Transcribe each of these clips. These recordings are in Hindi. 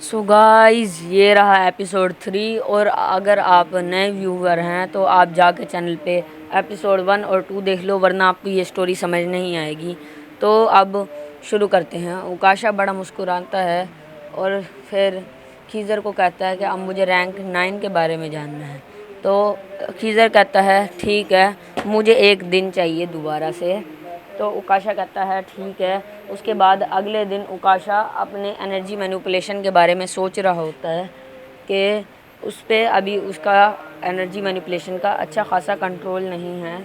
सो गाइस, ये रहा एपिसोड 3। और अगर आप नए व्यूवर हैं तो आप जाके चैनल पे एपिसोड 1 और 2 देख लो, वरना आपको ये स्टोरी समझ नहीं आएगी। तो अब शुरू करते हैं। उकाशा बड़ा मुस्कुराता है और फिर खीज़र को कहता है कि अब मुझे रैंक 9 के बारे में जानना है। तो खीज़र कहता है ठीक है, मुझे एक दिन चाहिए दोबारा से। तो उकाशा कहता है ठीक है। उसके बाद अगले दिन उकाशा अपने एनर्जी मैनिपुलेशन के बारे में सोच रहा होता है कि उस पर अभी उसका एनर्जी मैनिपुलेशन का अच्छा खासा कंट्रोल नहीं है।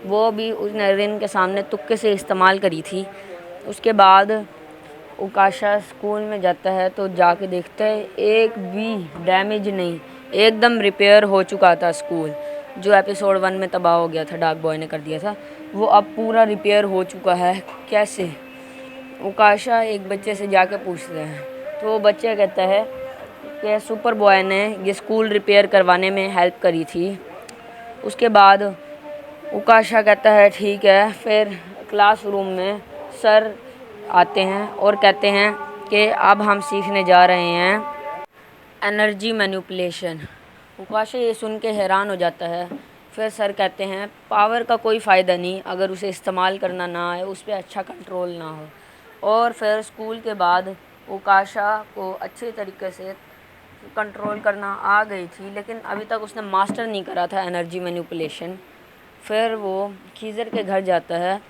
वो भी उसने रिन के सामने तुक्के से इस्तेमाल करी थी। उसके बाद उकाशा स्कूल में जाता है तो जाके देखता है एक भी डैमेज नहीं, एकदम रिपेयर हो चुका था स्कूल। जो एपिसोड 1 में तबाह हो गया था, डार्क बॉय ने कर दिया था, वो अब पूरा रिपेयर हो चुका है। कैसे? उकाशा एक बच्चे से जाके पूछते हैं तो वो बच्चा कहता है कि सुपर बॉय ने ये स्कूल रिपेयर करवाने में हेल्प करी थी। उसके बाद उकाशा कहता है ठीक है। फिर क्लासरूम में सर आते हैं और कहते हैं कि अब हम सीखने जा रहे हैं एनर्जी मैनिपुलेशन। उकाशा ये सुन के हैरान हो जाता है। फिर सर कहते हैं पावर का कोई फ़ायदा नहीं अगर उसे इस्तेमाल करना ना आए, उस पर अच्छा कंट्रोल ना हो। और फिर स्कूल के बाद उकाशा को अच्छे तरीके से कंट्रोल करना आ गई थी, लेकिन अभी तक उसने मास्टर नहीं करा था एनर्जी मैनिपुलेशन। फिर वो खीज़र के घर जाता है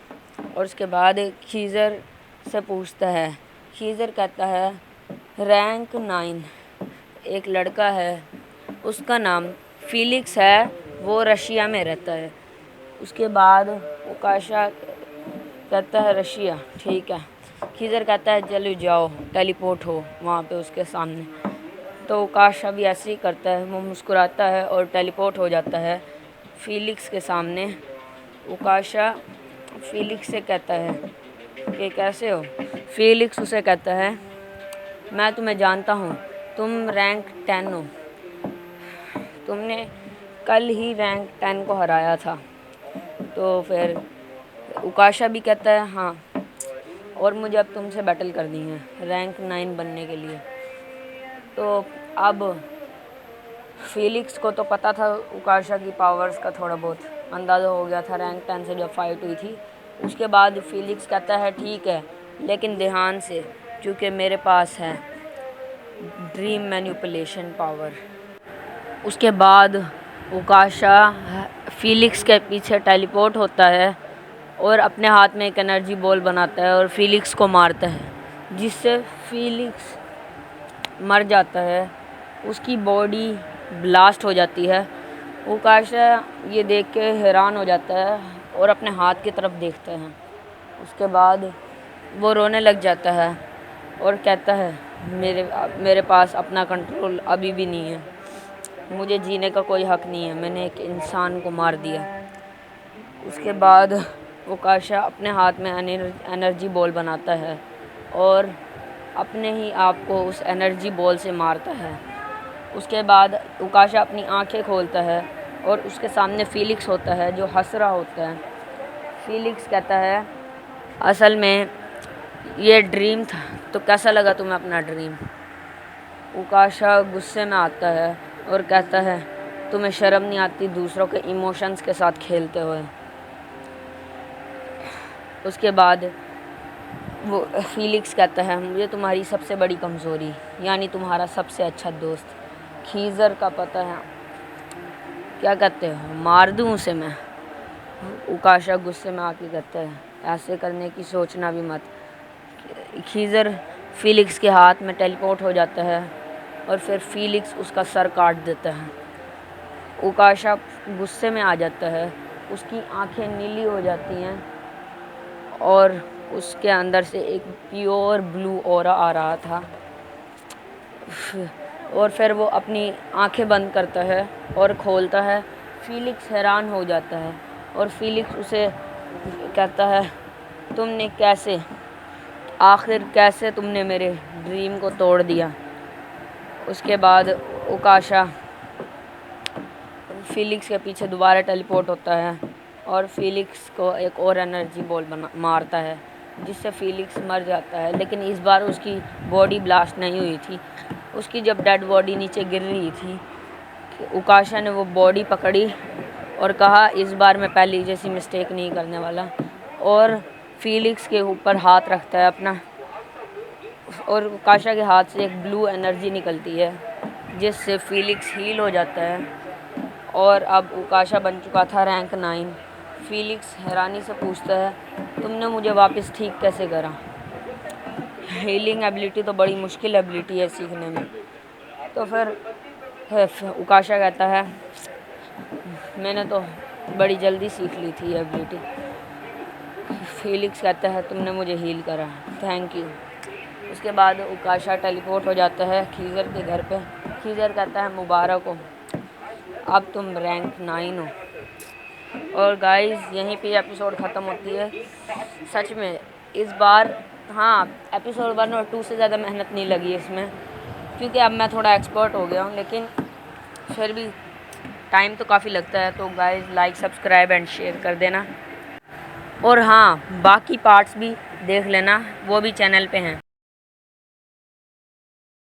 और उसके बाद खीज़र से पूछता है। खीज़र कहता है रैंक 9 एक लड़का है, उसका नाम फीलिक्स है, वो रशिया में रहता है। उसके बाद उकाशा कहता है रशिया, ठीक है। खीज़र कहता है चलो जाओ, टेलीपोर्ट हो वहाँ पे उसके सामने। तो उकाशा भी ऐसे ही करता है, वो मुस्कुराता है और टेलीपोर्ट हो जाता है फीलिक्स के सामने। उकाशा फीलिक्स से कहता है कि कैसे हो। फीलिक्स उसे कहता है मैं तुम्हें जानता हूँ, तुम रैंक 10 हो, तुमने कल ही रैंक 10 को हराया था। तो फिर उकाशा भी कहता है हाँ, और मुझे अब तुमसे बैटल करनी है रैंक 9 बनने के लिए। तो अब फीलिक्स को तो पता था उकाशा की पावर्स का, थोड़ा बहुत अंदाज़ा हो गया था रैंक 10 से जब फाइट हुई थी। उसके बाद फीलिक्स कहता है ठीक है, लेकिन ध्यान से, क्योंकि मेरे पास है ड्रीम मैनिपुलेशन पावर। उसके बाद उकाशा फीलिक्स के पीछे टेलीपोर्ट होता है और अपने हाथ में एक एनर्जी बॉल बनाता है और फीलिक्स को मारता है, जिससे फीलिक्स मर जाता है। उसकी बॉडी ब्लास्ट हो जाती है। उकाशा ये देख के हैरान हो जाता है और अपने हाथ की तरफ देखता है। उसके बाद वो रोने लग जाता है और कहता है मेरे पास अपना कंट्रोल अभी भी नहीं है, मुझे जीने का कोई हक़ नहीं है, मैंने एक इंसान को मार दिया। उसके बाद उकाशा अपने हाथ में एनर्जी बॉल बनाता है और अपने ही आप को उस एनर्जी बॉल से मारता है। उसके बाद उकाशा अपनी आंखें खोलता है और उसके सामने फीलिक्स होता है जो हंस रहा होता है। फीलिक्स कहता है असल में ये ड्रीम था, तो कैसा लगा तुम्हें अपना ड्रीम? उकाशा गुस्से में आता है और कहता है तुम्हें शर्म नहीं आती दूसरों के इमोशंस के साथ खेलते हुए? उसके बाद वो फीलिक्स कहता है मुझे तुम्हारी सबसे बड़ी कमज़ोरी, यानी तुम्हारा सबसे अच्छा दोस्त खीज़र का पता है, क्या कहते हो, मार दूँ उसे मैं? उकाशा गुस्से में आके कहता है ऐसे करने की सोचना भी मत। खीज़र फीलिक्स के हाथ में टेलीपोर्ट हो जाता है और फिर फीलिक्स उसका सर काट देता है। उकाशा गुस्से में आ जाता है, उसकी आंखें नीली हो जाती हैं और उसके अंदर से एक प्योर ब्लू ऑरा आ रहा था। और फिर वो अपनी आंखें बंद करता है और खोलता है। फीलिक्स हैरान हो जाता है और फीलिक्स उसे कहता है तुमने कैसे, आखिर कैसे तुमने मेरे ड्रीम को तोड़ दिया? उसके बाद उकाशा फीलिक्स के पीछे दोबारा टेलीपोर्ट होता है और फीलिक्स को एक और एनर्जी बॉल मारता है, जिससे फीलिक्स मर जाता है, लेकिन इस बार उसकी बॉडी ब्लास्ट नहीं हुई थी। उसकी जब डेड बॉडी नीचे गिर रही थी, उकाशा ने वो बॉडी पकड़ी और कहा इस बार मैं पहले जैसी मिस्टेक नहीं करने वाला, और फीलिक्स के ऊपर हाथ रखता है अपना, और उकाशा के हाथ से एक ब्लू एनर्जी निकलती है जिससे फीलिक्स हील हो जाता है। और अब उकाशा बन चुका था रैंक 9। फीलिक्स हैरानी से पूछता है तुमने मुझे वापस ठीक कैसे करा? हीलिंग एबिलिटी तो बड़ी मुश्किल एबिलिटी है सीखने में। तो फिर उकाशा कहता है मैंने तो बड़ी जल्दी सीख ली थी एबिलिटी। फीलिक्स कहता है तुमने मुझे हील करा, थैंक यू। उसके बाद उकाशा टेलीपोर्ट हो जाता है खीजर के घर पे। खीजर कहता है मुबारक हो, अब तुम रैंक 9 हो। और गाइस यहीं पे एपिसोड ख़त्म होती है। सच में इस बार हाँ एपिसोड 1 और 2 से ज़्यादा मेहनत नहीं लगी इसमें, क्योंकि अब मैं थोड़ा एक्सपर्ट हो गया हूँ, लेकिन फिर भी टाइम तो काफ़ी लगता है। तो guys like subscribe and share कर देना, और हाँ बाकी पार्ट्स भी देख लेना, वो भी चैनल पे हैं।